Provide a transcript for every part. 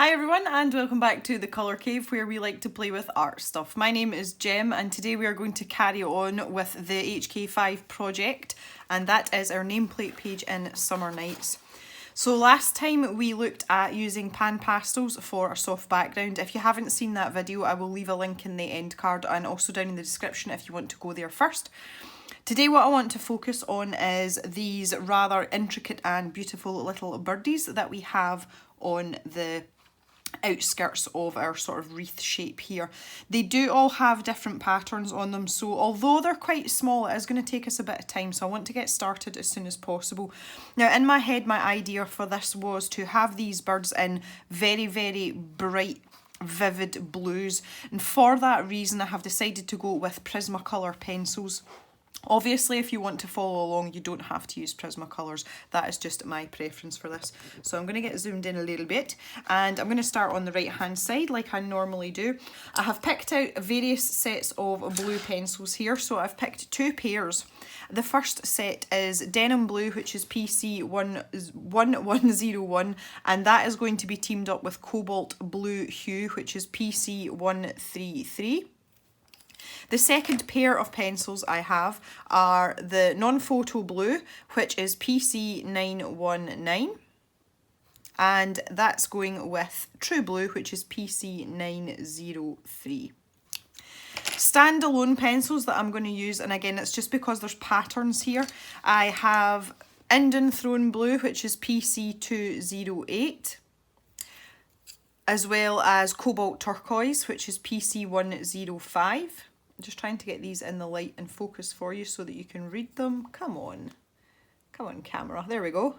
Hi everyone and welcome back to the Colour Cave where we like to play with art stuff. My name is Jem and today we are going to carry on with the HK5 project, and that is our nameplate page in Summer Nights. So last time we looked at using pan pastels for a soft background. If you haven't seen that video, I will leave a link in the end card and also down in the description if you want to go there first. Today what I want to focus on is these rather intricate and beautiful little birdies that we have on the outskirts of our sort of wreath shape here. They do all have different patterns on them, so although they're quite small, it is going to take us a bit of time, so I want to get started as soon as possible. Now in my head, my idea for this was to have these birds in very, very bright vivid blues, and for that reason I have decided to go with Prismacolor pencils. Obviously, if you want to follow along, you don't have to use Prismacolors. That is just my preference for this. So I'm going to get zoomed in a little bit, and I'm going to start on the right hand side like I normally do. I have picked out various sets of blue pencils here, so I've picked two pairs. The first set is Denim Blue, which is PC1101, and that is going to be teamed up with Cobalt Blue Hue, which is PC133. The second pair of pencils I have are the Non-Photo Blue, which is PC919, and that's going with True Blue, which is PC903. Standalone pencils that I'm going to use, and again it's just because there's patterns here, I have Indian Throne Blue, which is PC208, as well as Cobalt Turquoise, which is PC105. I'm just trying to get these in the light and focus for you so that you can read them. Come on camera, there we go.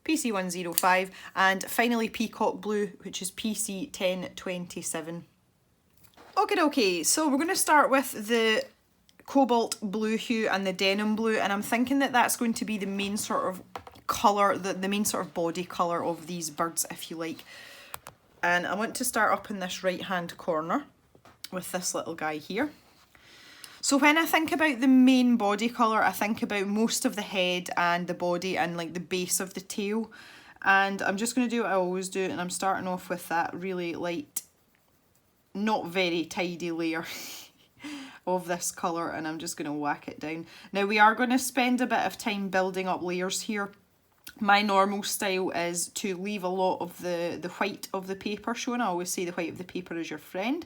PC105, and finally Peacock Blue, which is PC1027. Okay, so we're going to start with the Cobalt Blue Hue and the Denim Blue, and I'm thinking that that's going to be the main sort of colour, the main sort of body colour of these birds, if you like. And I want to start up in this right hand corner with this little guy here. So when I think about the main body colour, I think about most of the head and the body and like the base of the tail. And I'm just going to do what I always do, and I'm starting off with that really light, not very tidy layer of this colour, and I'm just going to whack it down. Now we are going to spend a bit of time building up layers here. My normal style is to leave a lot of the white of the paper shown. I always say the white of the paper is your friend.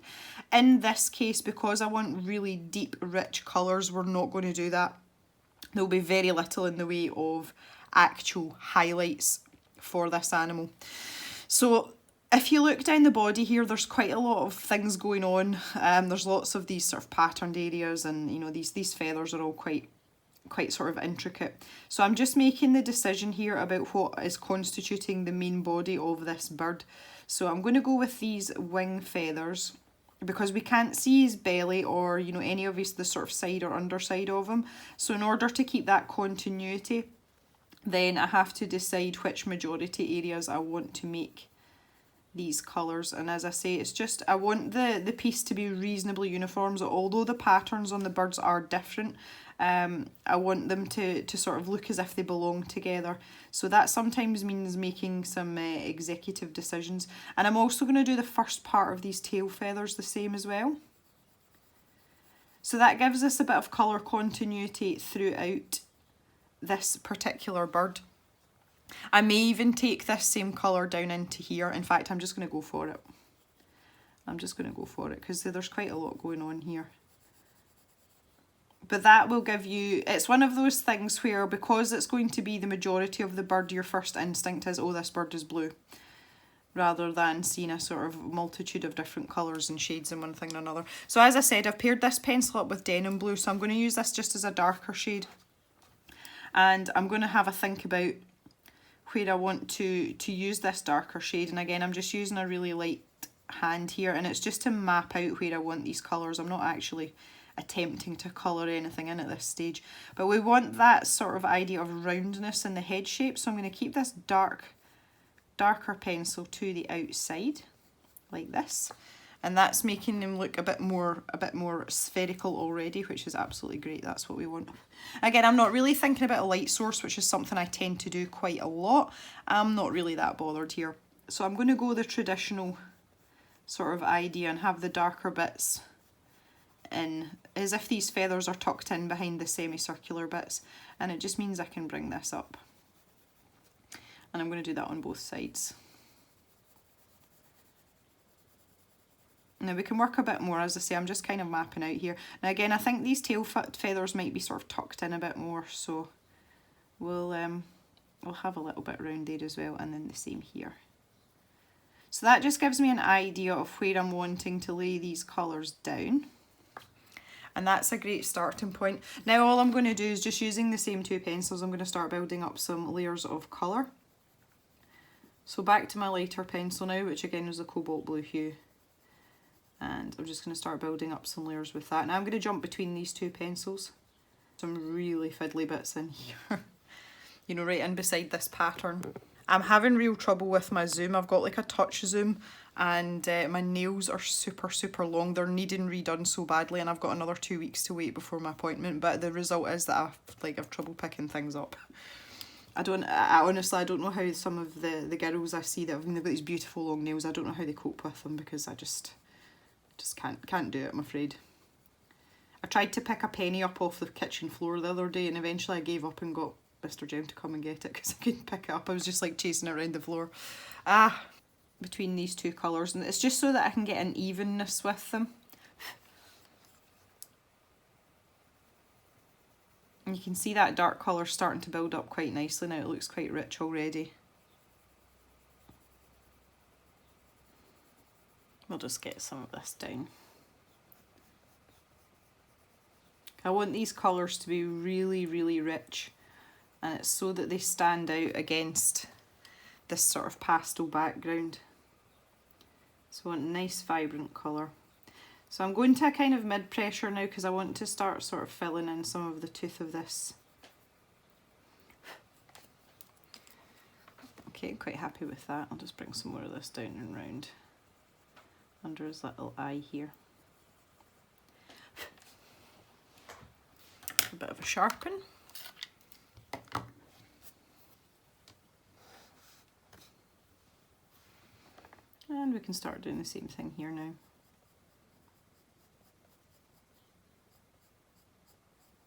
In this case, because I want really deep, rich colours, we're not going to do that. There'll be very little in the way of actual highlights for this animal. So if you look down the body here, there's quite a lot of things going on. There's lots of these sort of patterned areas, and you know, these feathers are all quite sort of intricate. So I'm just making the decision here about what is constituting the main body of this bird. So I'm going to go with these wing feathers because we can't see his belly or, you know, any of the sort of side or underside of him. So in order to keep that continuity, then I have to decide which majority areas I want to make these colours. And as I say, it's just, I want the piece to be reasonably uniform. So although the patterns on the birds are different, I want them to sort of look as if they belong together. So that sometimes means making some executive decisions. And I'm also going to do the first part of these tail feathers the same as well. So that gives us a bit of colour continuity throughout this particular bird. I may even take this same colour down into here. In fact, I'm just going to go for it. Because there's quite a lot going on here. But that will give you, it's one of those things where because it's going to be the majority of the bird, your first instinct is, oh, this bird is blue, rather than seeing a sort of multitude of different colours and shades in one thing or another. So as I said, I've paired this pencil up with Denim Blue, so I'm going to use this just as a darker shade. And I'm going to have a think about where I want to use this darker shade. And again, I'm just using a really light hand here, and it's just to map out where I want these colours. I'm not actually attempting to colour anything in at this stage, but we want that sort of idea of roundness in the head shape. So I'm going to keep this darker pencil to the outside like this, and that's making them look a bit more spherical already, which is absolutely great. That's what we want. Again, I'm not really thinking about a light source, which is something I tend to do quite a lot. I'm not really that bothered here. So I'm going to go the traditional sort of idea and have the darker bits in, as if these feathers are tucked in behind the semicircular bits, and it just means I can bring this up. And I'm going to do that on both sides. Now we can work a bit more, as I say, I'm just kind of mapping out here. Now again, I think these tail feathers might be sort of tucked in a bit more, so we'll have a little bit around there as well, and then the same here. So that just gives me an idea of where I'm wanting to lay these colours down. And that's a great starting point. Now all I'm going to do is, just using the same two pencils, I'm going to start building up some layers of colour. So back to my lighter pencil now, which again is a cobalt blue hue. And I'm just going to start building up some layers with that. Now I'm going to jump between these two pencils. Some really fiddly bits in here. You know, right in beside this pattern. I'm having real trouble with my zoom. I've got like a touch zoom, and my nails are super long. They're needing redone so badly, and I've got another 2 weeks to wait before my appointment, but the result is that I've trouble picking things up. I honestly don't know how some of the girls I see that they've got these beautiful long nails, I don't know how they cope with them, because I just can't do it, I'm afraid. I tried to pick a penny up off the kitchen floor the other day, and eventually I gave up and got Mr. Jem to come and get it because I couldn't pick it up. I was just like chasing it around the floor. Between these two colours, and it's just so that I can get an evenness with them. And you can see that dark colour starting to build up quite nicely now. It looks quite rich already. We'll just get some of this down. I want these colours to be really rich, and it's so that they stand out against this sort of pastel background. So I want a nice vibrant colour. So I'm going to a kind of mid pressure now, because I want to start sort of filling in some of the tooth of this. Okay, quite happy with that. I'll just bring some more of this down and round under his little eye here. A bit of a sharpen. And we can start doing the same thing here now.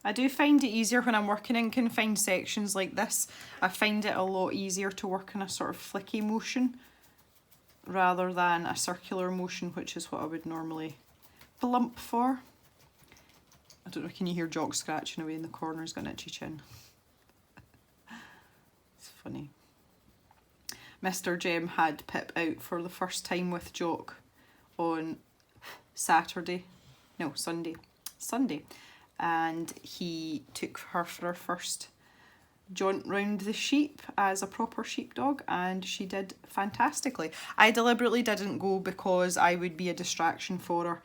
I do find it easier when I'm working in confined sections like this. I find it a lot easier to work in a sort of flicky motion rather than a circular motion, which is what I would normally blump for. I don't know, can you hear Jock scratching away in the corner? He's got an itchy chin. It's funny. Mr. Jem had Pip out for the first time with Jock on Sunday, and he took her for her first jaunt round the sheep as a proper sheepdog, and she did fantastically. I deliberately didn't go because I would be a distraction for her.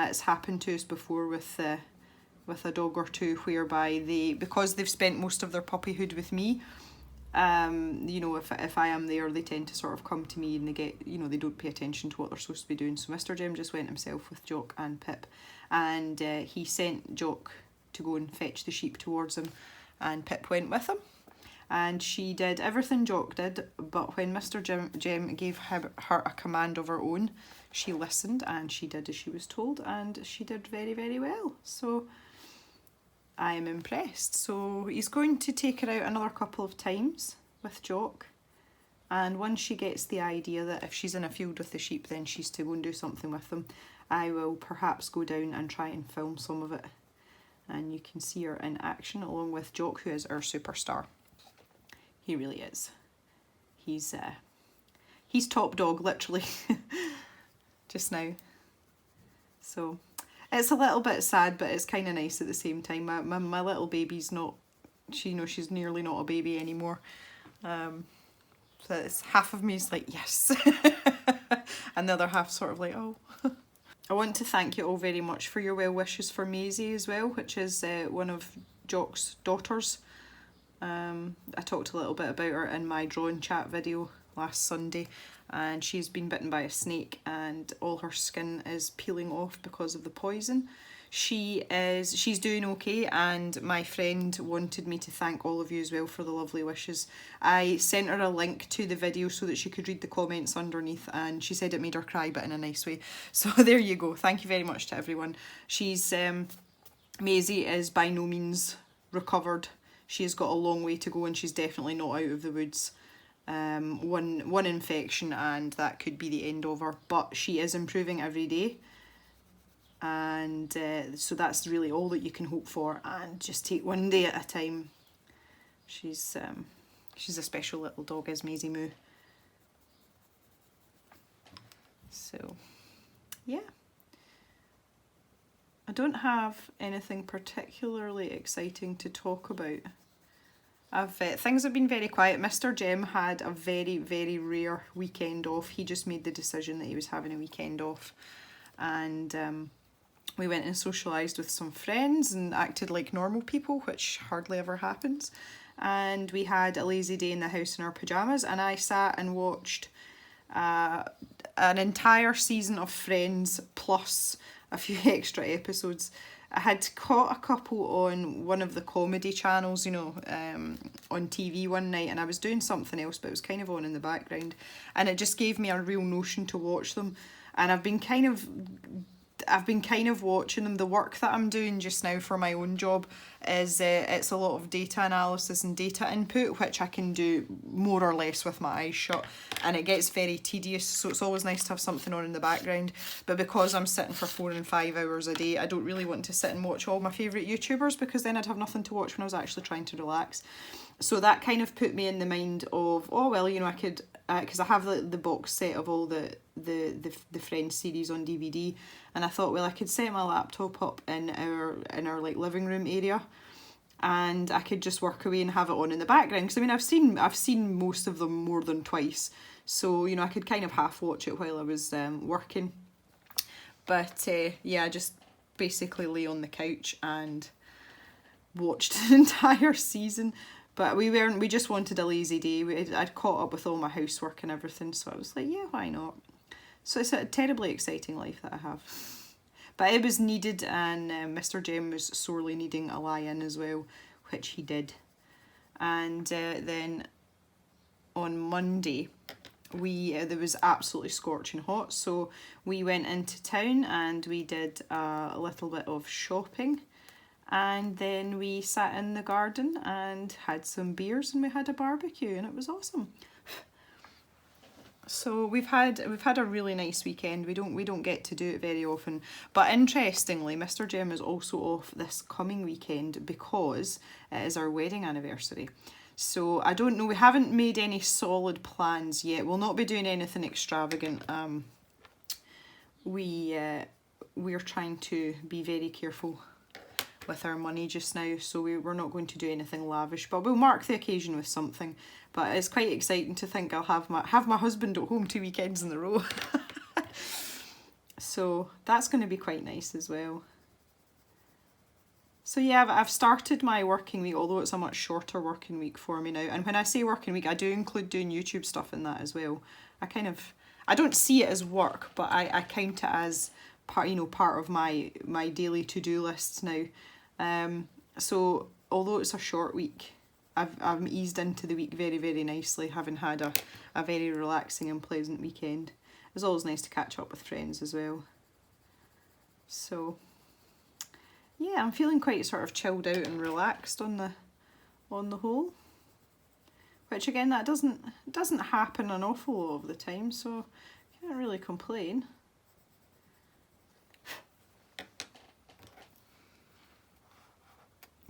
It's happened to us before with a dog or two, whereby because they've spent most of their puppyhood with me, you know, if I am there, they tend to sort of come to me, and they get, you know, they don't pay attention to what they're supposed to be doing. So Mr. Jem just went himself with Jock and Pip, and he sent Jock to go and fetch the sheep towards him, and Pip went with him, and she did everything Jock did, but when Mr. Jem gave her a command of her own, she listened and she did as she was told, and she did very well. So I am impressed. So he's going to take her out another couple of times with Jock, and once she gets the idea that if she's in a field with the sheep, then she's to go and do something with them, I will perhaps go down and try and film some of it, and you can see her in action along with Jock, who is our superstar. He really is. He's top dog, literally, just now. So it's a little bit sad, but it's kind of nice at the same time. My little baby's not, she's nearly not a baby anymore. So it's half of me is like, yes. And the other half sort of like, oh. I want to thank you all very much for your well wishes for Maisie as well, which is one of Jock's daughters. I talked a little bit about her in my drawing chat video last Sunday, and she's been bitten by a snake and all her skin is peeling off because of the poison. She's doing okay, and my friend wanted me to thank all of you as well for the lovely wishes. I sent her a link to the video so that she could read the comments underneath, and she said it made her cry, but in a nice way. So there you go. Thank you very much to everyone. She's Maisie is by no means recovered. She has got a long way to go, and she's definitely not out of the woods. One infection and that could be the end of her, but she is improving every day. And so that's really all that you can hope for, and just take one day at a time. She's a special little dog, is Maisie Moo. So yeah, I don't have anything particularly exciting to talk about. Things have been very quiet. Mr. Jem had a very, very rare weekend off. He just made the decision that he was having a weekend off, and we went and socialised with some friends and acted like normal people, which hardly ever happens. And we had a lazy day in the house in our pyjamas, and I sat and watched an entire season of Friends plus a few extra episodes. I had caught a couple on one of the comedy channels, you know, on TV one night, and I was doing something else, but it was kind of on in the background, and it just gave me a real notion to watch them. And I've been kind of watching them. The work that I'm doing just now for my own job is it's a lot of data analysis and data input, which I can do more or less with my eyes shut, and it gets very tedious, so it's always nice to have something on in the background. But because I'm sitting for 4 and 5 hours a day, I don't really want to sit and watch all my favourite YouTubers, because then I'd have nothing to watch when I was actually trying to relax. So that kind of put me in the mind of, oh well, you know, I could, because I have the box set of all the Friends series on DVD, and I thought, well, I could set my laptop up in our like living room area, and I could just work away and have it on in the background, because I mean I've seen most of them more than twice, so you know, I could kind of half watch it while I was working. But yeah, I just basically lay on the couch and watched an entire season. But we just wanted a lazy day. I'd caught up with all my housework and everything, so I was like, yeah, why not? So it's a terribly exciting life that I have. But it was needed, and Mr. Jem was sorely needing a lie-in as well, which he did. And then on Monday, there was absolutely scorching hot, so we went into town and we did a little bit of shopping. And then we sat in the garden and had some beers, and we had a barbecue, and it was awesome. So we've had a really nice weekend. We don't get to do it very often. But interestingly, Mr. Jem is also off this coming weekend because it is our wedding anniversary. So I don't know, we haven't made any solid plans yet. We'll not be doing anything extravagant. We're trying to be very careful with our money just now, so we're not going to do anything lavish, but we'll mark the occasion with something. But it's quite exciting to think I'll have my husband at home 2 weekends in a row. So that's going to be quite nice as well. So yeah, I've started my working week, although it's a much shorter working week for me now. And when I say working week, I do include doing YouTube stuff in that as well. I don't see it as work, but I count it as part of my daily to-do lists now. So although it's a short week, I'm eased into the week very, very nicely, having had a very relaxing and pleasant weekend. It's always nice to catch up with friends as well. So yeah, I'm feeling quite sort of chilled out and relaxed on the whole. Which again, that doesn't happen an awful lot of the time, so I can't really complain.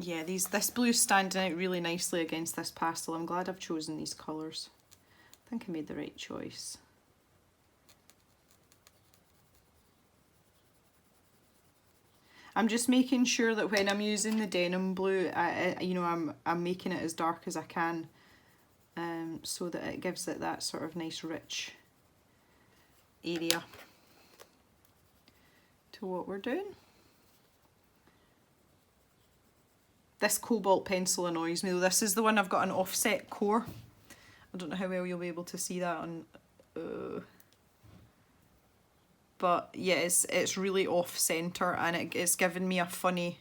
Yeah, this blue's standing out really nicely against this pastel. I'm glad I've chosen these colours. I think I made the right choice. I'm just making sure that when I'm using the denim blue, I'm making it as dark as I can, so that it gives it that sort of nice rich area to what we're doing. This cobalt pencil annoys me though. This is the one I've got an offset core. I don't know how well you'll be able to see that on... But yeah, it's really off centre, and it's given me a funny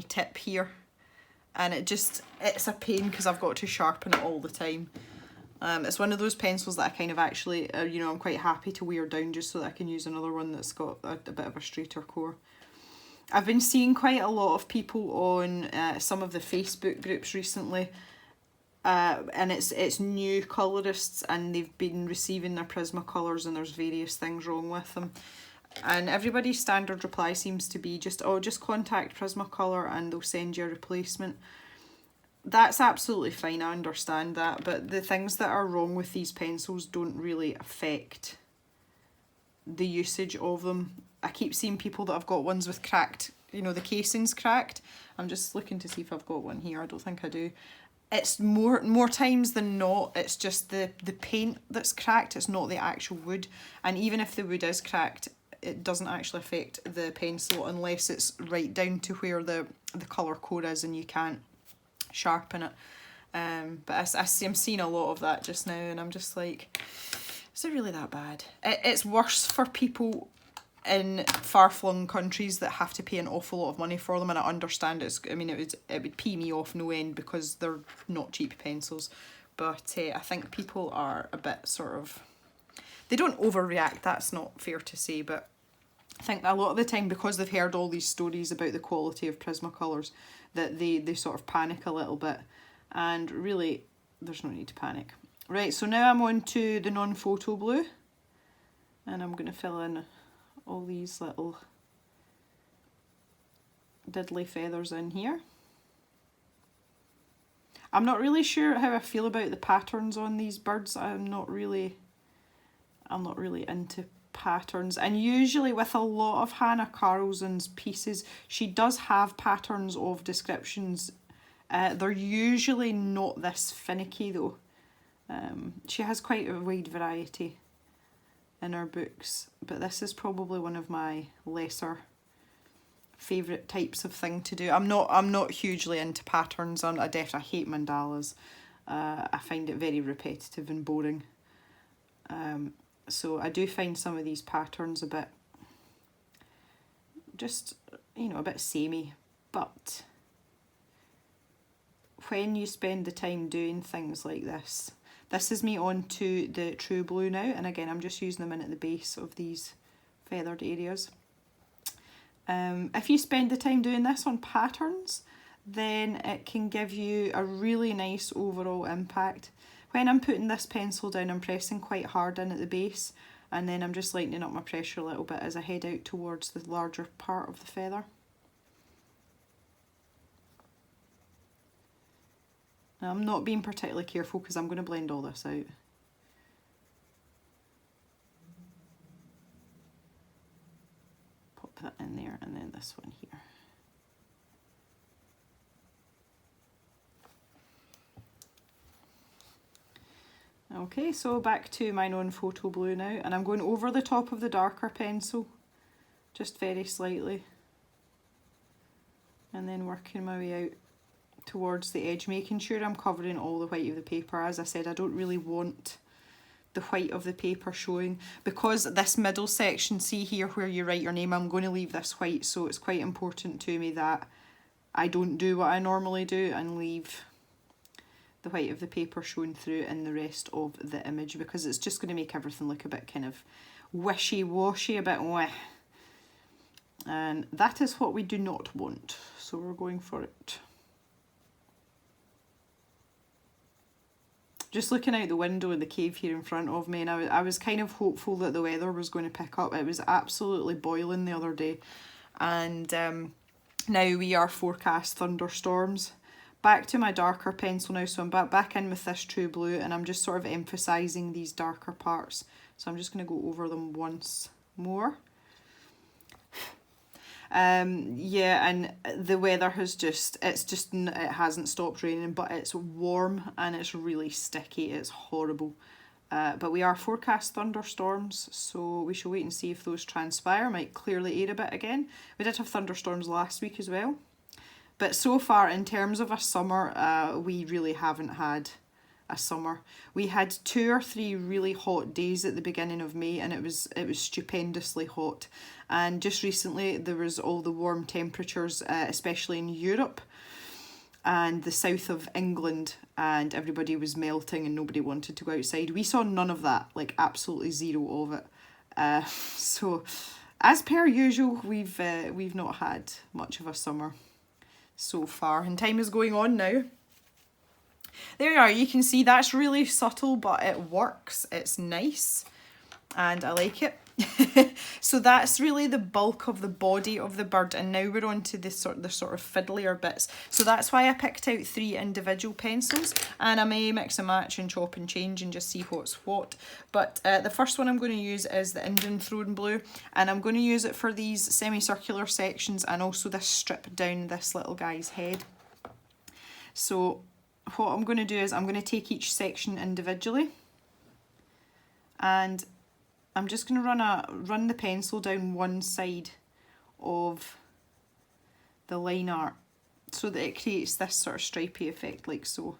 tip here, and it's a pain because I've got to sharpen it all the time. It's one of those pencils that I kind of actually, you know, I'm quite happy to wear down just so that I can use another one that's got a bit of a straighter core. I've been seeing quite a lot of people on some of the Facebook groups recently, and it's new colourists, and they've been receiving their Prismacolors and there's various things wrong with them. And everybody's standard reply seems to be just contact Prismacolor and they'll send you a replacement. That's absolutely fine, I understand that, but the things that are wrong with these pencils don't really affect the usage of them. I keep seeing people that have got ones with cracked, you know, the casing's cracked. I'm just looking to see if I've got one here. I don't think I do. It's more times than not, it's just the paint that's cracked, it's not the actual wood. And even if the wood is cracked, it doesn't actually affect the pencil unless it's right down to where the colour core is and you can't sharpen it. But I'm seeing a lot of that just now, and I'm just like, is it really that bad? It's worse for people in far-flung countries that have to pay an awful lot of money for them, and I understand I mean, it would pee me off no end because they're not cheap pencils. But I think people are a bit sort of, they don't overreact, that's not fair to say, but I think a lot of the time, because they've heard all these stories about the quality of Prismacolors, that they sort of panic a little bit, and really there's no need to panic. Right, so now I'm on to the non-photo blue, and I'm going to fill in all these little diddly feathers in here. I'm not really sure how I feel about the patterns on these birds. I'm not really into patterns, and usually with a lot of Hanna Karlzon's pieces, she does have patterns of descriptions. They're usually not this finicky though. She has quite a wide variety in her books, but this is probably one of my lesser favourite types of thing to do. I'm not hugely into patterns. I hate mandalas. I find it very repetitive and boring. So I do find some of these patterns a bit, just, you know, a bit samey, but when you spend the time doing things like this is me on to the true blue now, and again I'm just using them in at the base of these feathered areas. If you spend the time doing this on patterns, then it can give you a really nice overall impact. When I'm putting this pencil down, I'm pressing quite hard in at the base, and then I'm just lightening up my pressure a little bit as I head out towards the larger part of the feather. Now, I'm not being particularly careful because I'm going to blend all this out. Pop that in there, and then this one here. Okay, so back to my non-photo blue now, and I'm going over the top of the darker pencil, just very slightly, and then working my way out towards the edge, making sure I'm covering all the white of the paper. As I said, I don't really want the white of the paper showing, because this middle section, see here where you write your name, I'm going to leave this white, so it's quite important to me that I don't do what I normally do and leave the white of the paper showing through in the rest of the image, because it's just going to make everything look a bit kind of wishy-washy, a bit weh. And that is what we do not want, so we're going for it. Just looking out the window in the cave here in front of me, and I was kind of hopeful that the weather was going to pick up. It was absolutely boiling the other day, and now we are forecast thunderstorms. Back to my darker pencil now, so I'm back in with this true blue, and I'm just sort of emphasising these darker parts. So I'm just going to go over them once more. Yeah, and the weather has it hasn't stopped raining, but it's warm and it's really sticky. It's horrible. But we are forecast thunderstorms, so we shall wait and see if those transpire. Might clear the air a bit again. We did have thunderstorms last week as well. But so far, in terms of a summer, we really haven't had a summer. We had 2 or 3 really hot days at the beginning of May, and it was stupendously hot. And just recently there was all the warm temperatures, especially in Europe and the south of England, and everybody was melting and nobody wanted to go outside. We saw none of that, like absolutely zero of it. So as per usual, we've not had much of a summer so far, and time is going on now. There you are, you can see that's really subtle, but it works, it's nice, and I like it. So that's really the bulk of the body of the bird, and now we're on to the sort of fiddlier bits. So that's why I picked out 3 individual pencils, and I may mix and match and chop and change and just see what's what. But the first one I'm going to use is the Indian Throne Blue, and I'm going to use it for these semicircular sections and also this strip down this little guy's head. So what I'm going to do is I'm going to take each section individually, and I'm just going to run the pencil down one side of the line art so that it creates this sort of stripy effect, like so.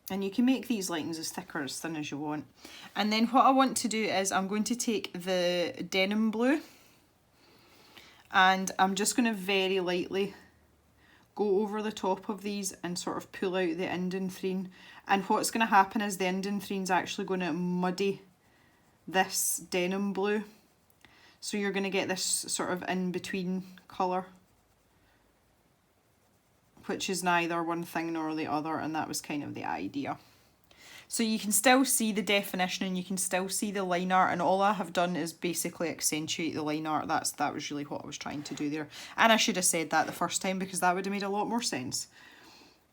And you can make these lines as thick or as thin as you want. And then what I want to do is I'm going to take the denim blue, and I'm just going to very lightly go over the top of these and sort of pull out the Indian Threne. And what's going to happen is the Indian Threne's actually going to muddy this denim blue. So you're going to get this sort of in-between colour, which is neither one thing nor the other, and that was kind of the idea. So you can still see the definition and you can still see the line art, and all I have done is basically accentuate the line art. That was really what I was trying to do there. And I should have said that the first time, because that would have made a lot more sense.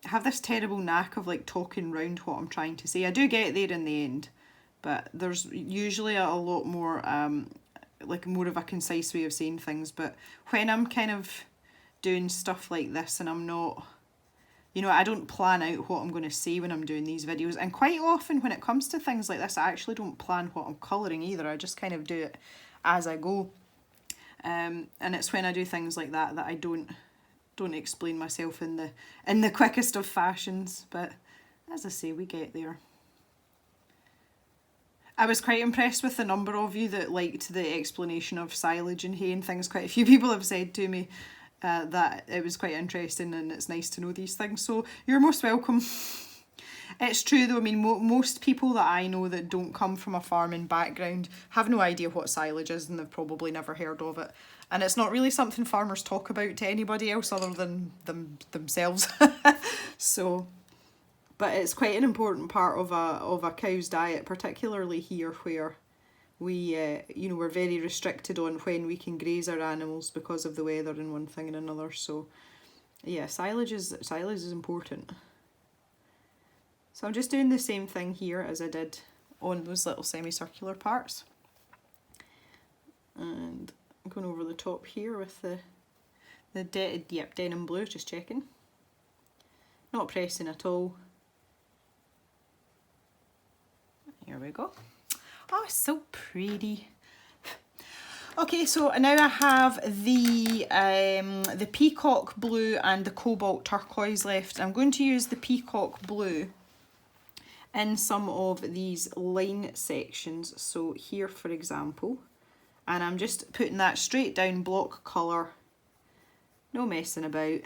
I have this terrible knack of like talking round what I'm trying to say. I do get there in the end, but there's usually a lot more, like more of a concise way of saying things. But when I'm kind of doing stuff like this and I'm not, you know, I don't plan out what I'm going to say when I'm doing these videos. And quite often when it comes to things like this, I actually don't plan what I'm colouring either. I just kind of do it as I go. And it's when I do things like that that I don't explain myself in the quickest of fashions. But as I say, we get there. I was quite impressed with the number of you that liked the explanation of silage and hay and things. Quite a few people have said to me that it was quite interesting and it's nice to know these things, so you're most welcome. It's true though, I mean most people that I know that don't come from a farming background have no idea what silage is, and they've probably never heard of it, and it's not really something farmers talk about to anybody else other than themselves. So, but it's quite an important part of a cow's diet, particularly here where we, you know, we're very restricted on when we can graze our animals because of the weather and one thing and another. So, yeah, silage is important. So I'm just doing the same thing here as I did on those little semicircular parts, and I'm going over the top here with the denim blue. Just checking, not pressing at all. Here we go. Oh, so pretty. Okay, so now I have the peacock blue and the cobalt turquoise left. I'm going to use the peacock blue in some of these line sections. So here, for example, and I'm just putting that straight down block colour, no messing about,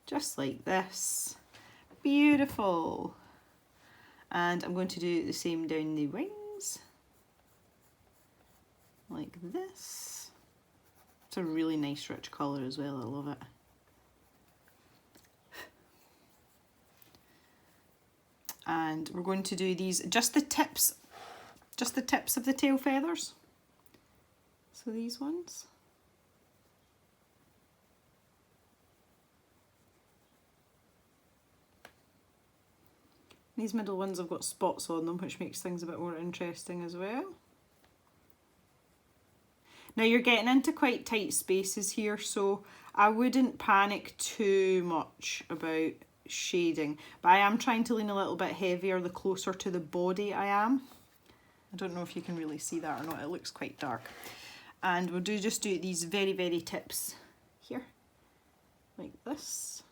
just like this. Beautiful. And I'm going to do the same down the wings, like this. It's a really nice rich colour as well, I love it. And we're going to do these, just the tips of the tail feathers. So these ones. These middle ones have got spots on them, which makes things a bit more interesting as well. Now you're getting into quite tight spaces here, so I wouldn't panic too much about shading, but I am trying to lean a little bit heavier the closer to the body I am. I don't know if you can really see that or not, it looks quite dark. And we'll just do these very, very tips here. like this.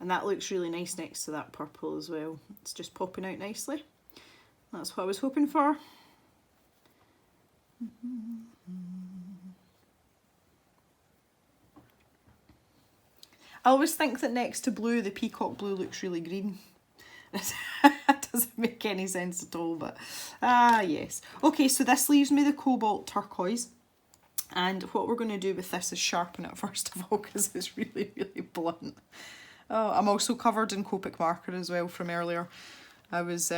And that looks really nice next to that purple as well. It's just popping out nicely. That's what I was hoping for. I always think that next to blue, the peacock blue looks really green. That doesn't make any sense at all, but yes. Okay, so this leaves me the cobalt turquoise. And what we're going to do with this is sharpen it first of all, because it's really, really blunt. Oh, I'm also covered in Copic marker as well from earlier. I was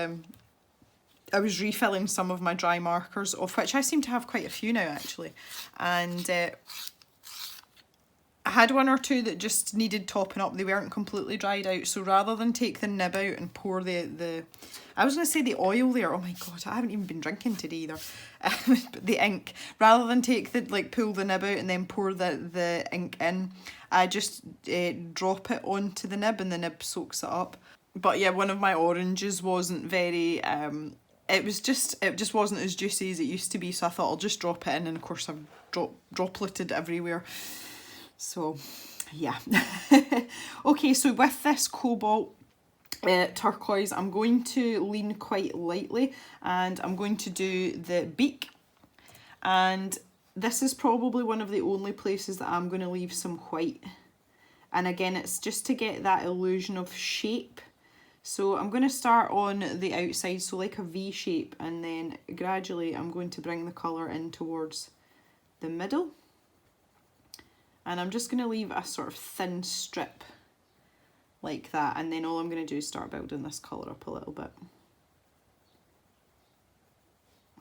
refilling some of my dry markers, of which I seem to have quite a few now actually. And I had one or two that just needed topping up. They weren't completely dried out. So rather than take the nib out and pour the I was going to say the oil there. Oh my God, I haven't even been drinking today either. But the ink. Rather than take the, pull the nib out and then pour the ink in, I just drop it onto the nib and the nib soaks it up. But yeah, one of my oranges wasn't very, it just wasn't as juicy as it used to be. So I thought I'll just drop it in, and of course I've dropleted everywhere. So yeah. Okay, so with this cobalt turquoise, I'm going to lean quite lightly, and I'm going to do the beak. And this is probably one of the only places that I'm going to leave some white. And again, it's just to get that illusion of shape. So I'm going to start on the outside, so like a V shape, and then gradually I'm going to bring the colour in towards the middle. And I'm just going to leave a sort of thin strip like that, and then all I'm going to do is start building this colour up a little bit.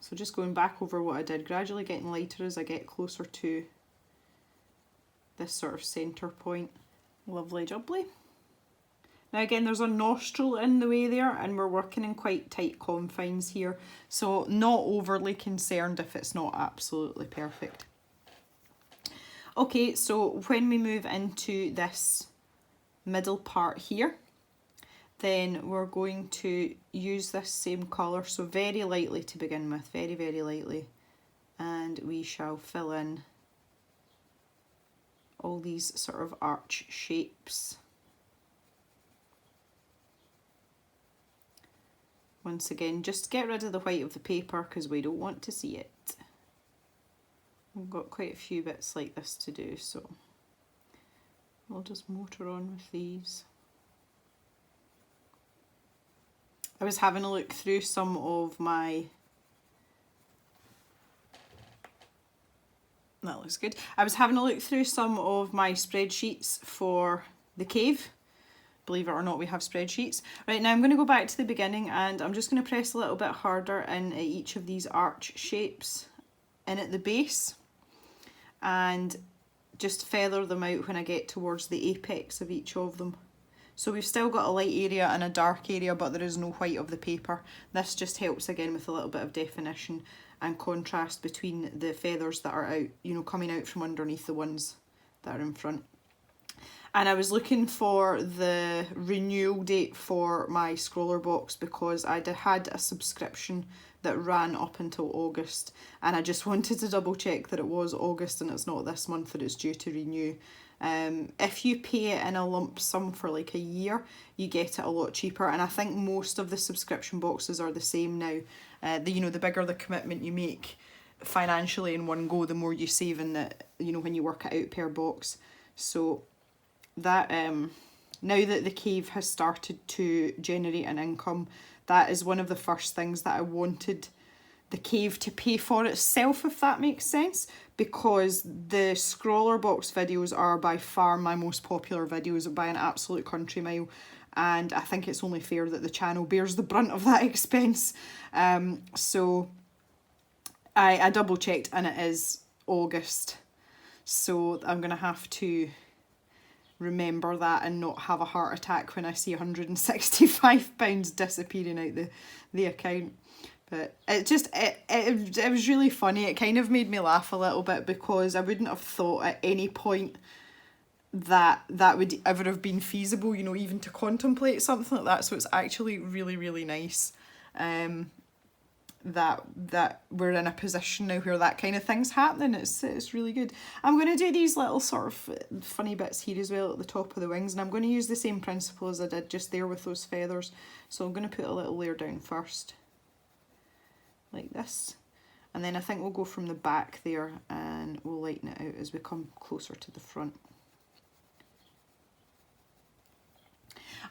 So just going back over what I did, gradually getting lighter as I get closer to this sort of centre point. Lovely jubbly. Now again, there's a nostril in the way there, and we're working in quite tight confines here, so not overly concerned if it's not absolutely perfect. Okay, so when we move into this middle part here, then we're going to use this same colour, so very lightly to begin with, very, very lightly, and we shall fill in all these sort of arch shapes. Once again, just get rid of the white of the paper because we don't want to see it. We've got quite a few bits like this to do, so we'll just motor on with these. I was having a look through some of my... That looks good. I was having a look through some of my spreadsheets for the cave. Believe it or not, we have spreadsheets. Right, now I'm going to go back to the beginning, and I'm just going to press a little bit harder in each of these arch shapes in at the base, and just feather them out when I get towards the apex of each of them. So we've still got a light area and a dark area, but there is no white of the paper. This just helps again with a little bit of definition and contrast between the feathers that are out, you know, coming out from underneath the ones that are in front. And I was looking for the renewal date for my scroller box because I had a subscription that ran up until August, and I just wanted to double check that it was August and it's not this month that it's due to renew. If you pay it in a lump sum for like a year, you get it a lot cheaper, and I think most of the subscription boxes are the same now. The bigger the commitment you make financially in one go, the more you save in the, when you work it out per box. So that now that the cave has started to generate an income, that is one of the first things that I wanted the cave to pay for itself, if that makes sense, because the scroller box videos are by far my most popular videos by an absolute country mile, and I think it's only fair that the channel bears the brunt of that expense. So I double checked and it is August, so I'm gonna have to remember that and not have a heart attack when I see £165 disappearing out the account. But it was really funny. It kind of made me laugh a little bit because I wouldn't have thought at any point that would ever have been feasible, even to contemplate something like that. So it's actually really, really nice. that we're in a position now where that kind of thing's happening. It's really good. I'm going to do these little sort of funny bits here as well at the top of the wings, and I'm going to use the same principle as I did just there with those feathers. So I'm going to put a little layer down first, like this, and then I think we'll go from the back there and we'll lighten it out as we come closer to the front.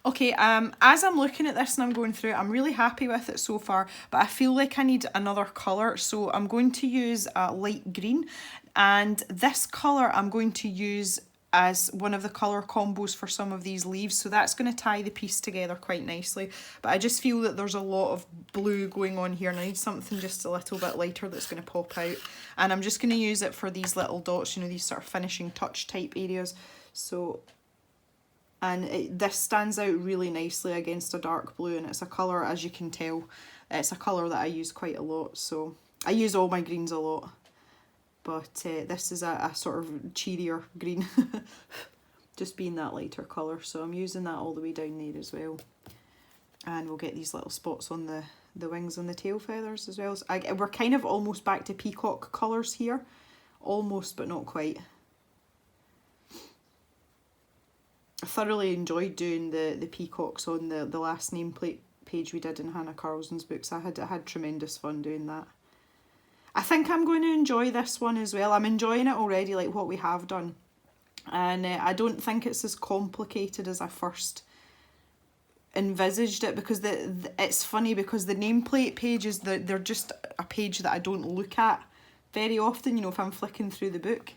Okay, as I'm looking at this and I'm going through it, I'm really happy with it so far, but I feel like I need another colour, so I'm going to use a light green, and this colour I'm going to use as one of the colour combos for some of these leaves, so that's going to tie the piece together quite nicely. But I just feel that there's a lot of blue going on here, and I need something just a little bit lighter that's going to pop out, and I'm just going to use it for these little dots, you know, these sort of finishing touch type areas. So, and this stands out really nicely against a dark blue, and it's a colour, as you can tell, it's a colour that I use quite a lot, so I use all my greens a lot, but this is a sort of cheerier green, just being that lighter colour, so I'm using that all the way down there as well. And we'll get these little spots on the wings and the tail feathers as well. So we're kind of almost back to peacock colours here, almost but not quite. I thoroughly enjoyed doing the peacocks on the last nameplate page we did in Hanna Karlzon's books. I had tremendous fun doing that. I think I'm going to enjoy this one as well. I'm enjoying it already, like what we have done. And I don't think it's as complicated as I first envisaged it, because it's funny because the nameplate pages, they're just a page that I don't look at very often, you know, if I'm flicking through the book.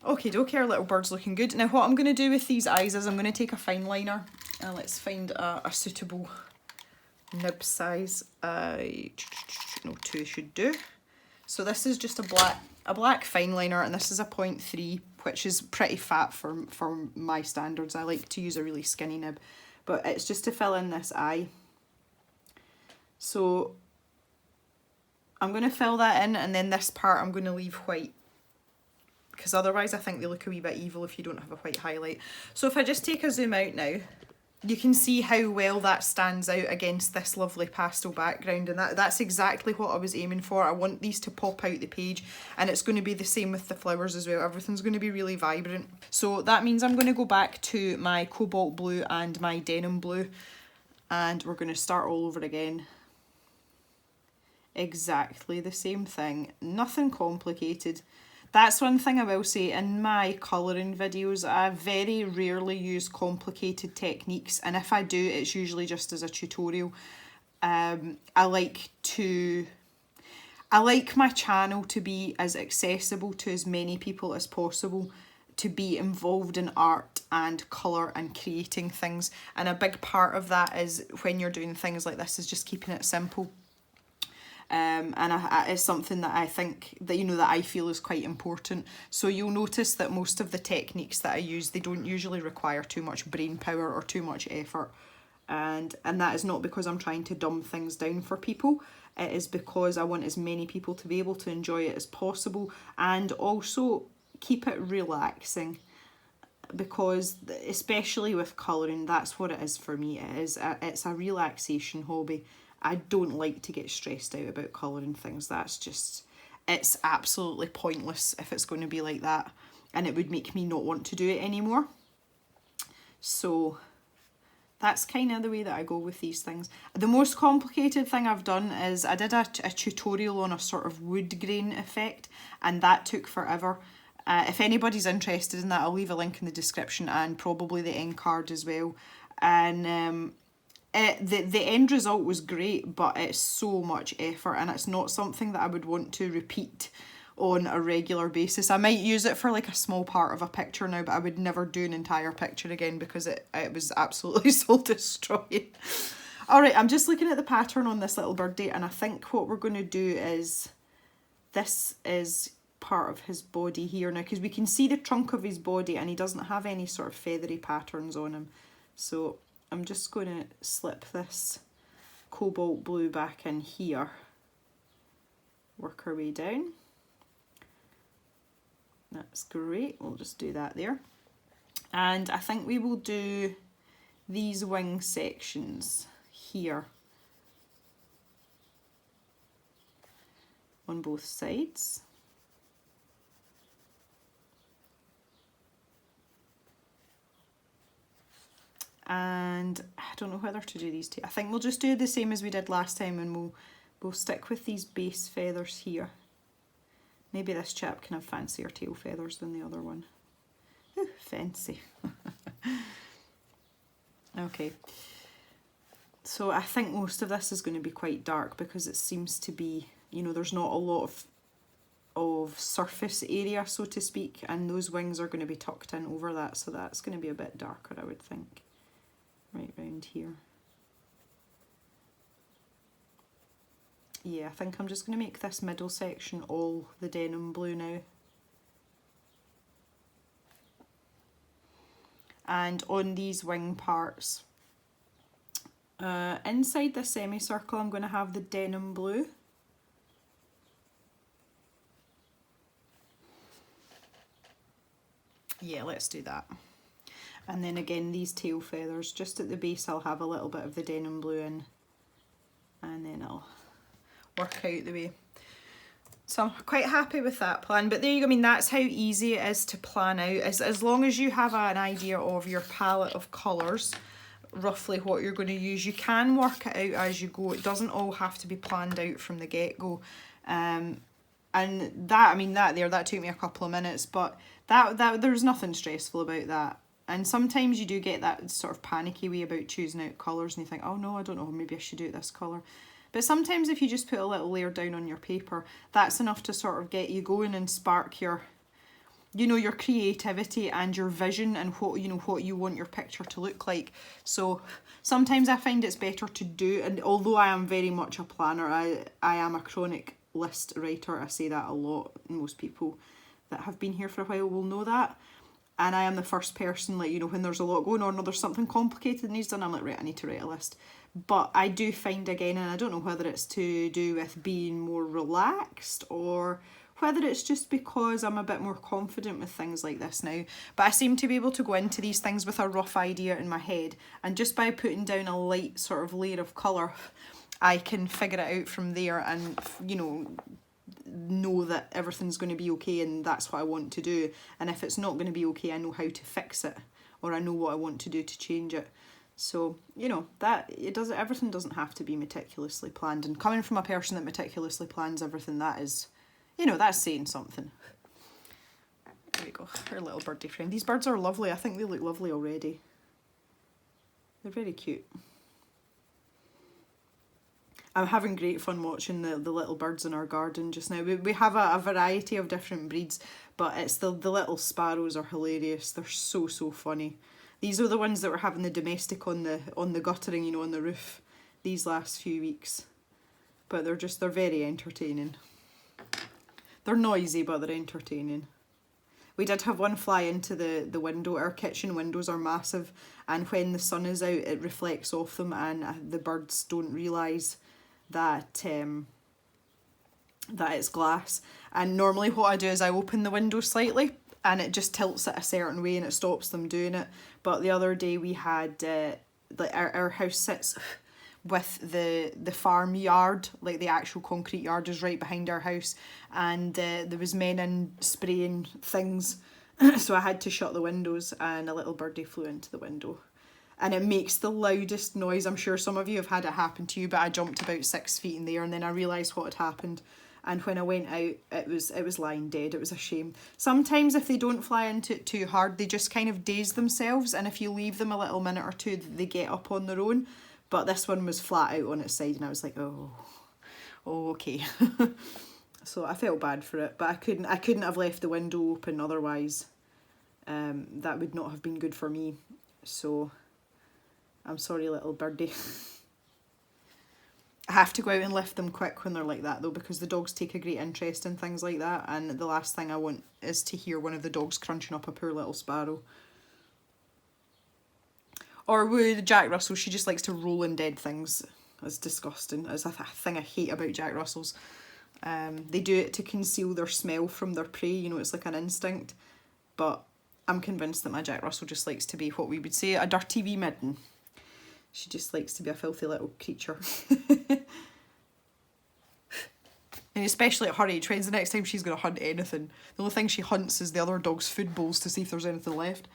Okay, dokie, our little bird's looking good. Now what I'm going to do with these eyes is I'm going to take a fine liner, and let's find a suitable nib size. No, 2 should do. So this is just a black fine liner, and this is a 0.3, which is pretty fat for my standards. I like to use a really skinny nib, but it's just to fill in this eye. So I'm going to fill that in, and then this part I'm going to leave white, because otherwise I think they look a wee bit evil if you don't have a white highlight. So if I just take a zoom out now, you can see how well that stands out against this lovely pastel background, and that's exactly what I was aiming for. I want these to pop out the page, and it's going to be the same with the flowers as well. Everything's going to be really vibrant. So that means I'm going to go back to my cobalt blue and my denim blue, and we're going to start all over again. Exactly the same thing, nothing complicated. That's one thing I will say, in my colouring videos I very rarely use complicated techniques, and if I do, it's usually just as a tutorial. I like my channel to be as accessible to as many people as possible, to be involved in art and colour and creating things, and a big part of that is, when you're doing things like this, is just keeping it simple. And it's something that I think that, you know, that I feel is quite important. So you'll notice that most of the techniques that I use, they don't usually require too much brain power or too much effort. And that is not because I'm trying to dumb things down for people. It is because I want as many people to be able to enjoy it as possible, and also keep it relaxing. Because especially with colouring, that's what it is for me. It's a relaxation hobby. I don't like to get stressed out about colouring things. That's just, it's absolutely pointless if it's going to be like that, and it would make me not want to do it anymore. So that's kind of the way that I go with these things. The most complicated thing I've done is I did a tutorial on a sort of wood grain effect, and that took forever. If anybody's interested in that, I'll leave a link in the description, and probably the end card as well. And the end result was great, but it's so much effort, and it's not something that I would want to repeat on a regular basis. I might use it for like a small part of a picture now, but I would never do an entire picture again, because it was absolutely soul destroying. Alright, I'm just looking at the pattern on this little birdie, and I think what we're going to do is, this is part of his body here now, because we can see the trunk of his body and he doesn't have any sort of feathery patterns on him. So I'm just going to slip this cobalt blue back in here, work our way down. That's great, we'll just do that there. And I think we will do these wing sections here. on both sides. And I don't know whether to do these two. I think we'll just do the same as we did last time, and we'll stick with these base feathers here. Maybe this chap can have fancier tail feathers than the other one. Ooh, fancy. Okay. So I think most of this is going to be quite dark because it seems to be, you know, there's not a lot of surface area, so to speak, and those wings are going to be tucked in over that, so that's going to be a bit darker, I would think. Right round here. Yeah, I think I'm just going to make this middle section all the denim blue now. And on these wing parts, inside the semicircle, I'm going to have the denim blue. Yeah, let's do that. And then again, these tail feathers, just at the base I'll have a little bit of the denim blue in, and then I'll work out the way. So I'm quite happy with that plan, but there you go. I mean, that's how easy it is to plan out. As long as you have an idea of your palette of colours, roughly what you're going to use, you can work it out as you go. It doesn't all have to be planned out from the get-go. And that, I mean, that took me a couple of minutes, but that there's nothing stressful about that. And sometimes you do get that sort of panicky way about choosing out colours and you think, oh no, I don't know, maybe I should do it this colour. But sometimes if you just put a little layer down on your paper, that's enough to sort of get you going and spark your, you know, your creativity and your vision and what, you know, what you want your picture to look like. So sometimes I find it's better to do, and although I am very much a planner, I am a chronic list writer. I say that a lot. Most people that have been here for a while will know that. And I am the first person, like, you know, when there's a lot going on or there's something complicated that needs done, I'm like, right, I need to write a list. But I do find again, and I don't know whether it's to do with being more relaxed or whether it's just because I'm a bit more confident with things like this now, but I seem to be able to go into these things with a rough idea in my head, and just by putting down a light sort of layer of colour, I can figure it out from there and, you know that everything's going to be okay and that's what I want to do. And if it's not going to be okay, I know how to fix it, or I know what I want to do to change it. So, you know, that everything doesn't have to be meticulously planned. And coming from a person that meticulously plans everything, that is, you know, that's saying something. There we go, our little birdie friend. These birds are lovely. I think they look lovely already. They're very cute. I'm having great fun watching the little birds in our garden just now. We have a variety of different breeds, but it's the little sparrows are hilarious. They're so funny. These are the ones that were having the domestic on the guttering, you know, on the roof these last few weeks. But they're very entertaining. They're noisy, but they're entertaining. We did have one fly into the window. Our kitchen windows are massive, and when the sun is out, it reflects off them, and the birds don't realise that it's glass. And normally what I do is I open the window slightly and it just tilts it a certain way and it stops them doing it. But the other day we had like our house sits with the farm yard, like the actual concrete yard is right behind our house, and there was men in spraying things so I had to shut the windows, and a little birdie flew into the window. And it makes the loudest noise. I'm sure some of you have had it happen to you, but I jumped about 6 feet in the air and then I realised what had happened. And when I went out, it was lying dead. It was a shame. Sometimes if they don't fly into it too hard, they just kind of daze themselves. And if you leave them a little minute or two, they get up on their own. But this one was flat out on its side and I was like, oh okay. So I felt bad for it, but I couldn't have left the window open otherwise. That would not have been good for me. So I'm sorry, little birdie. I have to go out and lift them quick when they're like that though, because the dogs take a great interest in things like that, and the last thing I want is to hear one of the dogs crunching up a poor little sparrow. Or with Jack Russell, she just likes to roll in dead things. That's disgusting. It's a thing I hate about Jack Russells. They do it to conceal their smell from their prey, you know, it's like an instinct. But I'm convinced that my Jack Russell just likes to be what we would say a dirty wee midden. She just likes to be a filthy little creature. And especially at her age, when's the next time she's going to hunt anything? The only thing she hunts is the other dog's food bowls to see if there's anything left.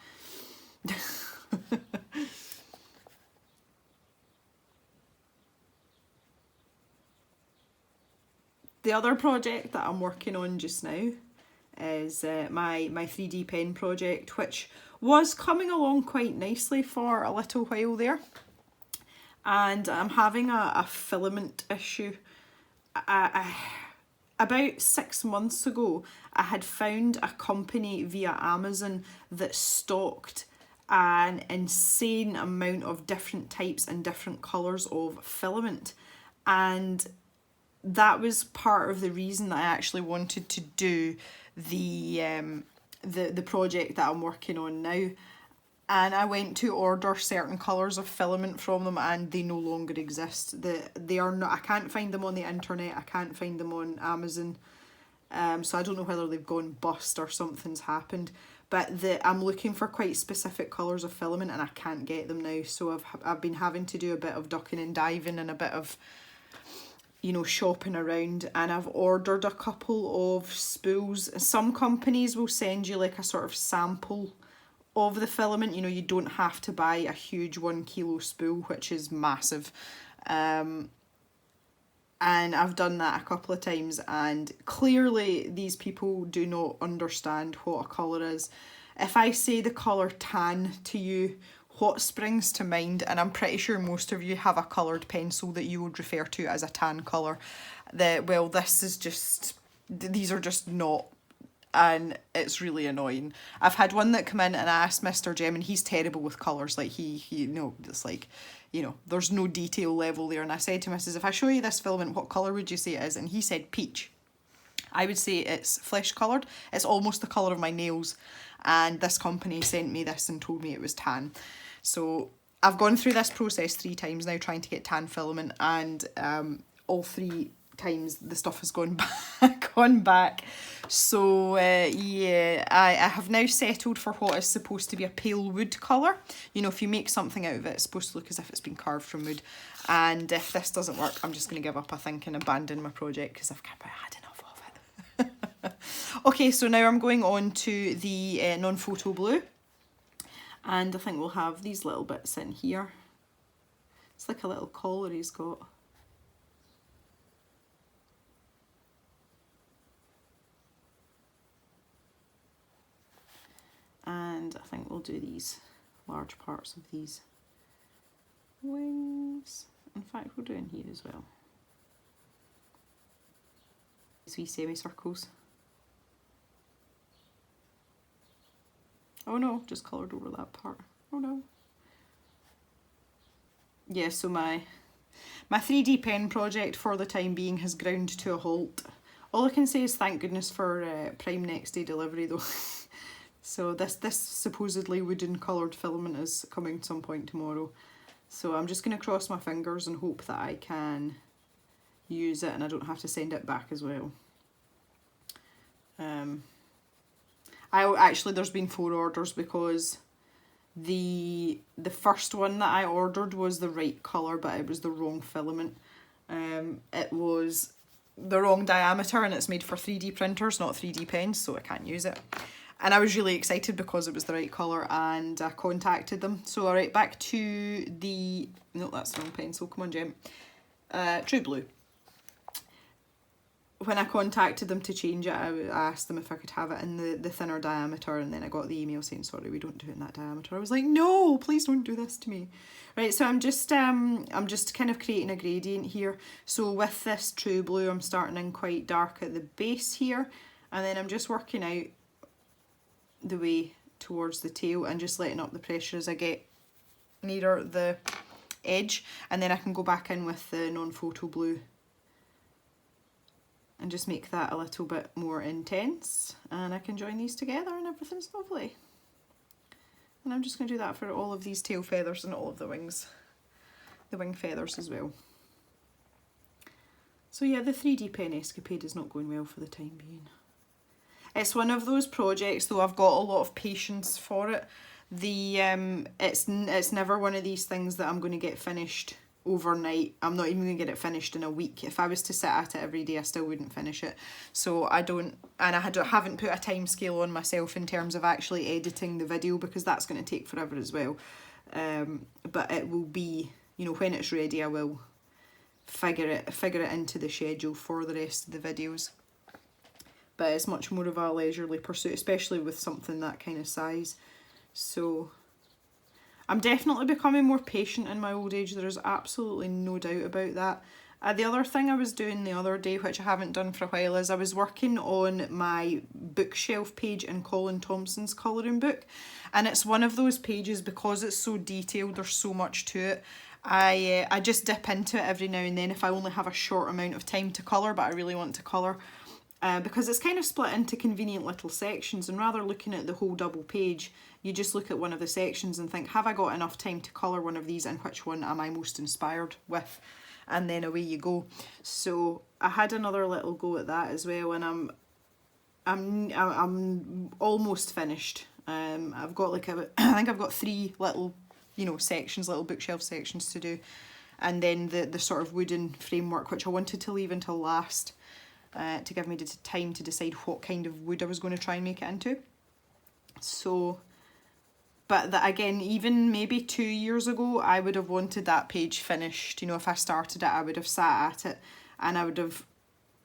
The other project that I'm working on just now is my 3D pen project, which was coming along quite nicely for a little while there. And I'm having a filament issue. About 6 months ago, I had found a company via Amazon that stocked an insane amount of different types and different colours of filament. And that was part of the reason that I actually wanted to do the project that I'm working on now. And I went to order certain colours of filament from them and they no longer exist. They are not, I can't find them on the internet, I can't find them on Amazon. So I don't know whether they've gone bust or something's happened. But I'm looking for quite specific colours of filament and I can't get them now. So I've been having to do a bit of ducking and diving and a bit of, you know, shopping around, and I've ordered a couple of spools. Some companies will send you like a sort of sample of the filament. You know, you don't have to buy a huge 1 kilo spool, which is massive. And I've done that a couple of times, and clearly these people do not understand what a colour is. If I say the colour tan to you, what springs to mind? And I'm pretty sure most of you have a coloured pencil that you would refer to as a tan colour. Well, this is just, these are just not, and it's really annoying. I've had one that come in and I asked Mr. Jem, and he's terrible with colours. Like he you know, it's like, you know, there's no detail level there. And I said to him, I says, if I show you this filament, what colour would you say it is? And he said peach. I would say it's flesh coloured. It's almost the colour of my nails. And this company sent me this and told me it was tan. So I've gone through this process 3 times now trying to get tan filament, and all 3 times the stuff has gone back. So yeah, I have now settled for what is supposed to be a pale wood colour. You know, if you make something out of it, it's supposed to look as if it's been carved from wood. And if this doesn't work, I'm just going to give up, I think, and abandon my project because I've kind of had enough of it. Okay, so now I'm going on to the non-photo blue. And I think we'll have these little bits in here. It's like a little collar he's got. And I think we'll do these large parts of these wings. In fact, we'll do in here as well. These wee semicircles. Oh no, just coloured over that part. Oh no. Yeah, so my 3D pen project for the time being has ground to a halt. All I can say is thank goodness for Prime next day delivery though. So this supposedly wooden coloured filament is coming some point tomorrow. So I'm just going to cross my fingers and hope that I can use it and I don't have to send it back as well. Actually, there's been 4 orders because the first one that I ordered was the right colour, but it was the wrong filament. It was the wrong diameter, and it's made for 3D printers, not 3D pens, so I can't use it. And I was really excited because it was the right colour, and I contacted them. So alright, back to the, no, that's the wrong pencil, come on Jem. True Blue. When I contacted them to change it, I asked them if I could have it in the thinner diameter, and then I got the email saying, sorry, we don't do it in that diameter. I was like, no, please don't do this to me. Right, so I'm just kind of creating a gradient here. So with this True Blue, I'm starting in quite dark at the base here, and then I'm just working out the way towards the tail and just letting up the pressure as I get nearer the edge, and then I can go back in with the non-photo blue and just make that a little bit more intense, and I can join these together and everything's lovely. And I'm just going to do that for all of these tail feathers and all of the wings, the wing feathers as well. So yeah, the 3D pen escapade is not going well for the time being. It's one of those projects though, I've got a lot of patience for it. It's never one of these things that I'm going to get finished overnight. I'm not even going to get it finished in a week. If I was to sit at it every day, I still wouldn't finish it. So I don't, and haven't put a time scale on myself in terms of actually editing the video, because that's going to take forever as well. But it will be, you know, when it's ready, I will figure it into the schedule for the rest of the videos. But it's much more of a leisurely pursuit, especially with something that kind of size. So I'm definitely becoming more patient in my old age. There's absolutely no doubt about that. The other thing I was doing the other day, which I haven't done for a while, is I was working on my bookshelf page in Colin Thompson's colouring book. And it's one of those pages, because it's so detailed, there's so much to it. I just dip into it every now and then if I only have a short amount of time to colour, but I really want to colour. Because it's kind of split into convenient little sections, and rather looking at the whole double page, you just look at one of the sections and think, have I got enough time to colour one of these, and which one am I most inspired with? And then away you go. So I had another little go at that as well, and I'm almost finished. I've got like I think I've got 3 little, you know, sections, little bookshelf sections to do, and then the sort of wooden framework, which I wanted to leave until last. To give me the time to decide what kind of wood I was going to try and make it into. So, but that again, even maybe 2 years ago, I would have wanted that page finished. You know, if I started it, I would have sat at it and I would have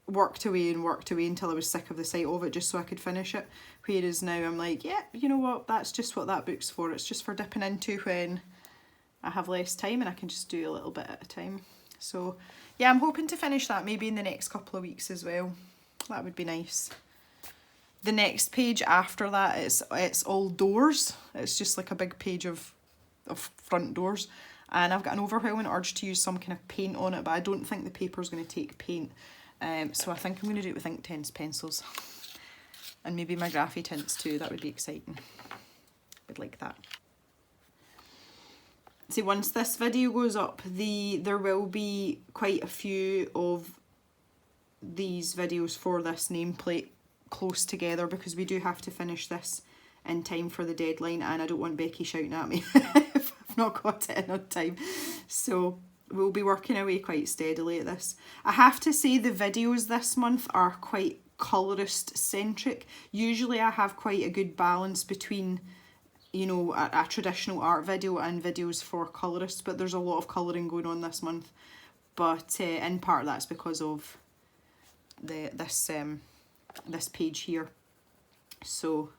worked away until I was sick of the sight of it, just so I could finish it. Whereas now I'm like, yeah, you know what, that's just what that book's for. It's just for dipping into when I have less time and I can just do a little bit at a time. So yeah, I'm hoping to finish that maybe in the next couple of weeks as well. That would be nice. The next page after that, it's all doors. It's just like a big page of front doors. And I've got an overwhelming urge to use some kind of paint on it, but I don't think the paper's going to take paint. So I think I'm going to do it with Inktense pencils. And maybe my Graphy tints too. That would be exciting. I'd like that. See, once this video goes up, there will be quite a few of these videos for this nameplate close together, because we do have to finish this in time for the deadline, and I don't want Becky shouting at me if I've not got it in on time. So we'll be working away quite steadily at this. I have to say the videos this month are quite colourist centric. Usually I have quite a good balance between, you know, a traditional art video and videos for colourists, but there's a lot of colouring going on this month. But in part that's because of this page here. So,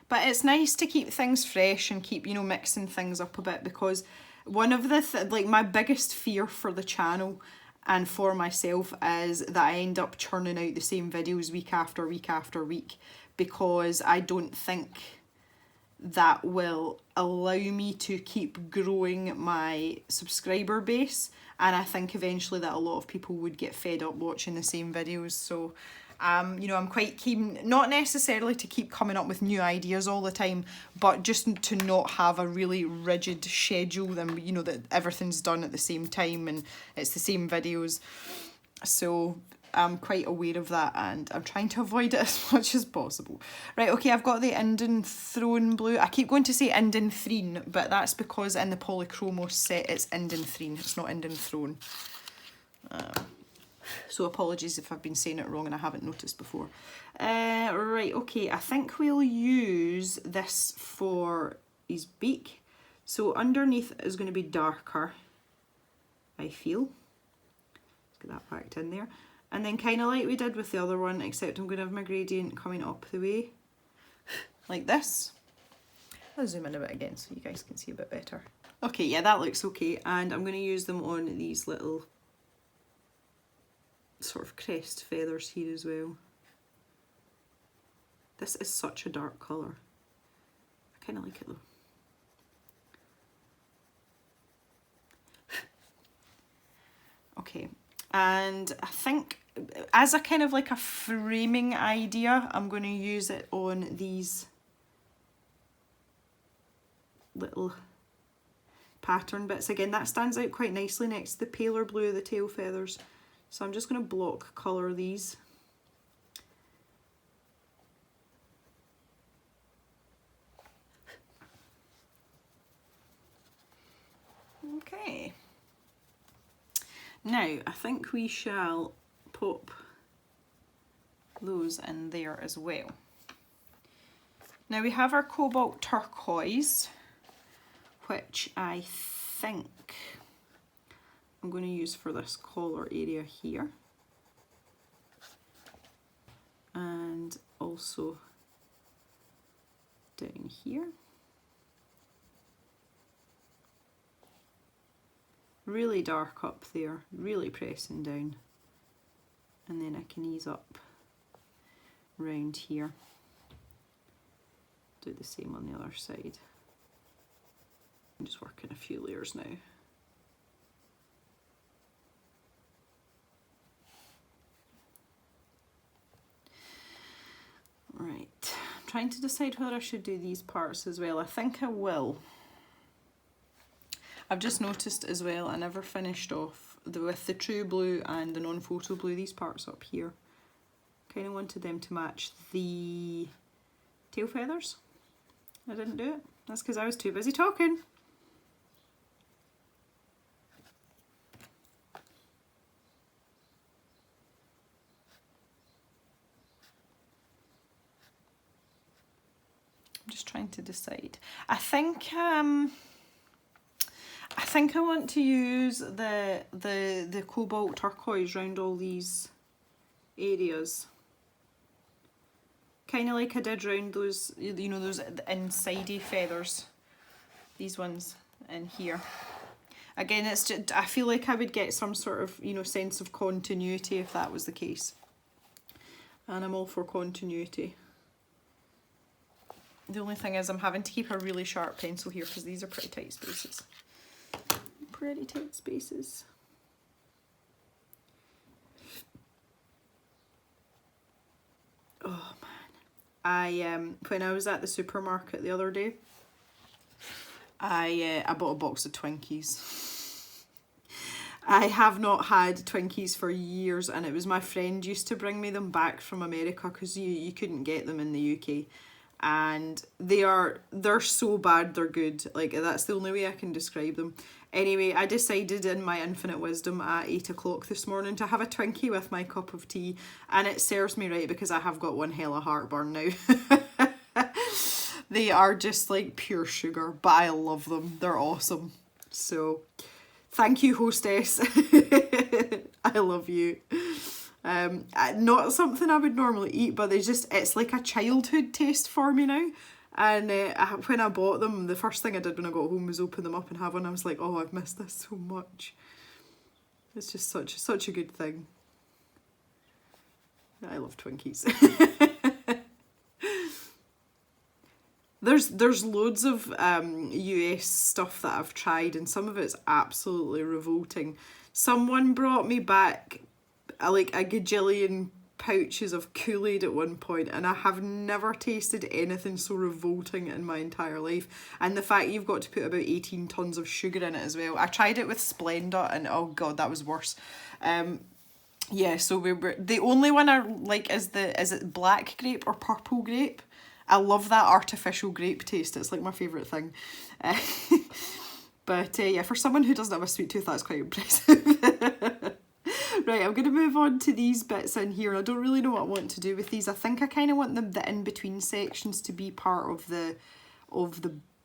but it's nice to keep things fresh and keep, you know, mixing things up a bit, because one of the like my biggest fear for the channel and for myself is that I end up churning out the same videos week after week after week, because I don't think that will allow me to keep growing my subscriber base, and I think eventually that a lot of people would get fed up watching the same videos. So you know, I'm quite keen, not necessarily to keep coming up with new ideas all the time, but just to not have a really rigid schedule, and you know, that everything's done at the same time and it's the same videos. So I'm quite aware of that, and I'm trying to avoid it as much as possible. Right, okay, I've got the Indian Throne blue. I keep going to say Indian Threen, but that's because in the Polychromos set it's Indian Threen, it's not Indian Throne. So apologies if I've been saying it wrong and I haven't noticed before. Right, okay, I think we'll use this for his beak. So underneath is going to be darker, I feel. Let's get that packed in there. And then kind of like we did with the other one, except I'm going to have my gradient coming up the way, like this. I'll zoom in a bit again so you guys can see a bit better. Okay, yeah, that looks okay. And I'm going to use them on these little sort of crest feathers here as well. This is such a dark colour. I kind of like it though. Okay, and I think as a kind of like a framing idea, I'm going to use it on these little pattern bits. Again, that stands out quite nicely next to the paler blue of the tail feathers. So I'm just going to block colour these. Okay. Now, I think we shall pop those in there as well. Now we have our cobalt turquoise, which I think I'm going to use for this collar area here. And also down here. Really dark up there, really pressing down. And then I can ease up round here. Do the same on the other side. I'm just working a few layers now. Right, I'm trying to decide whether I should do these parts as well. I think I will. I've just noticed as well, I never finished off with the true blue and the non-photo blue, these parts up here. Kind of wanted them to match the tail feathers. I didn't do it. That's because I was too busy talking. I'm just trying to decide. I think I want to use the cobalt turquoise around all these areas. Kind of like I did round those, you know, those insidey feathers. These ones in here. Again, it's just, I feel like I would get some sort of, you know, sense of continuity if that was the case. And I'm all for continuity. The only thing is I'm having to keep a really sharp pencil here because these are pretty tight spaces. Pretty tight spaces. Oh man. When I was at the supermarket the other day, I bought a box of Twinkies. I have not had Twinkies for years, and it was my friend used to bring me them back from America because you couldn't get them in the UK. And they're so bad they're good. Like, that's the only way I can describe them. Anyway, I decided in my infinite wisdom at 8 o'clock this morning to have a Twinkie with my cup of tea, and it serves me right because I have got one hell of heartburn now. They are just like pure sugar, but I love them. They're awesome. So thank you, hostess. I love you. Not something I would normally eat, but it's like a childhood taste for me now. And when I bought them, the first thing I did when I got home was open them up and have one. I was like, oh, I've missed this so much. It's just such a good thing. I love Twinkies. There's loads of US stuff that I've tried, and some of it's absolutely revolting. Someone brought me back like a gajillion pouches of Kool-Aid at one point, and I have never tasted anything so revolting in my entire life. And the fact you've got to put about 18 tons of sugar in it as well. I tried it with Splenda, and oh god, that was worse. Yeah, so we were, the only one I like is it black grape or purple grape? I love that artificial grape taste. It's like my favourite thing. But yeah, for someone who doesn't have a sweet tooth, that's quite impressive. Right, I'm going to move on to these bits in here. I don't really know what I want to do with these. I think I kind of want the in-between sections to be part of the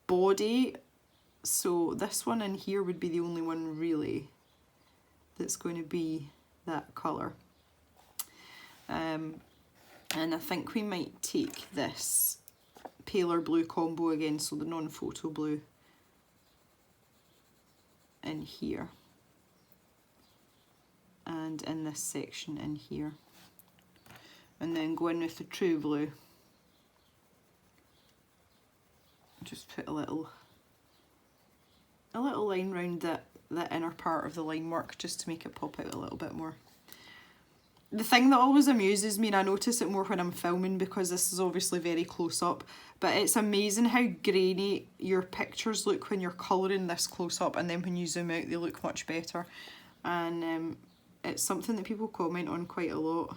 body. So this one in here would be the only one really that's going to be that colour. And I think we might take this paler blue combo again, so the non-photo blue in here. And in this section in here, and then go in with the true blue. Just put a little line round the inner part of the line work just to make it pop out a little bit more. The thing that always amuses me, and I notice it more when I'm filming because this is obviously very close up, but it's amazing how grainy your pictures look when you're colouring this close up, and then when you zoom out they look much better. And it's something that people comment on quite a lot.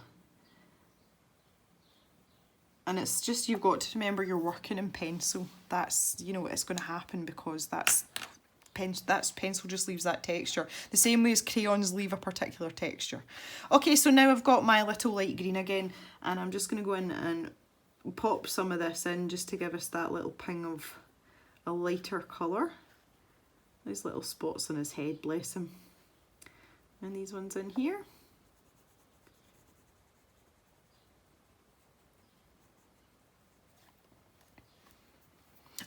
And it's just, you've got to remember you're working in pencil. That's, you know, it's going to happen because that's pencil just leaves that texture. The same way as crayons leave a particular texture. Okay, so now I've got my little light green again, and I'm just going to go in and pop some of this in just to give us that little ping of a lighter colour. Those little spots on his head, bless him. And these ones in here.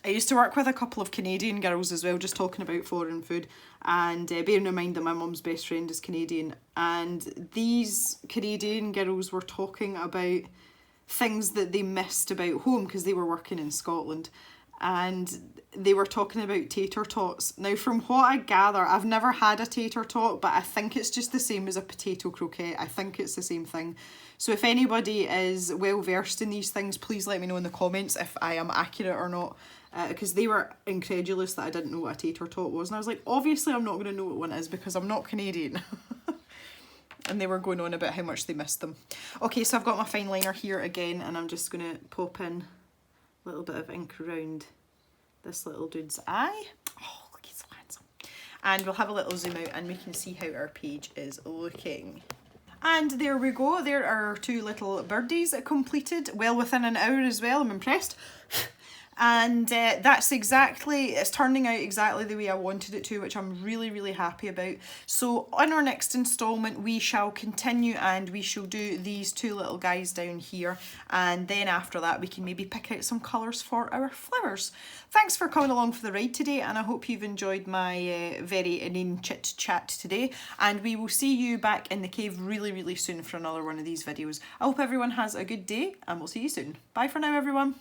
I used to work with a couple of Canadian girls as well, just talking about foreign food, and bearing in mind that my mum's best friend is Canadian, and these Canadian girls were talking about things that they missed about home because they were working in Scotland, and they were talking about tater tots. Now, from what I gather, I've never had a tater tot, but I think it's just the same as a potato croquette. I think it's the same thing. So if anybody is well versed in these things, please let me know in the comments if I am accurate or not. Because they were incredulous that I didn't know what a tater tot was. And I was like, obviously I'm not going to know what one is because I'm not Canadian. And they were going on about how much they missed them. Okay, so I've got my fine liner here again, and I'm just going to pop in a little bit of ink around this little dude's eye. Oh, look, he's so handsome. And we'll have a little zoom out and we can see how our page is looking. And there we go. There are our two little birdies completed, well within an hour as well. I'm impressed. And it's turning out exactly the way I wanted it to, which I'm really, really happy about. So on our next installment, we shall continue and we shall do these two little guys down here. And then after that, we can maybe pick out some colours for our flowers. Thanks for coming along for the ride today, and I hope you've enjoyed my very inane chit chat today. And we will see you back in the cave really, really soon for another one of these videos. I hope everyone has a good day, and we'll see you soon. Bye for now, everyone.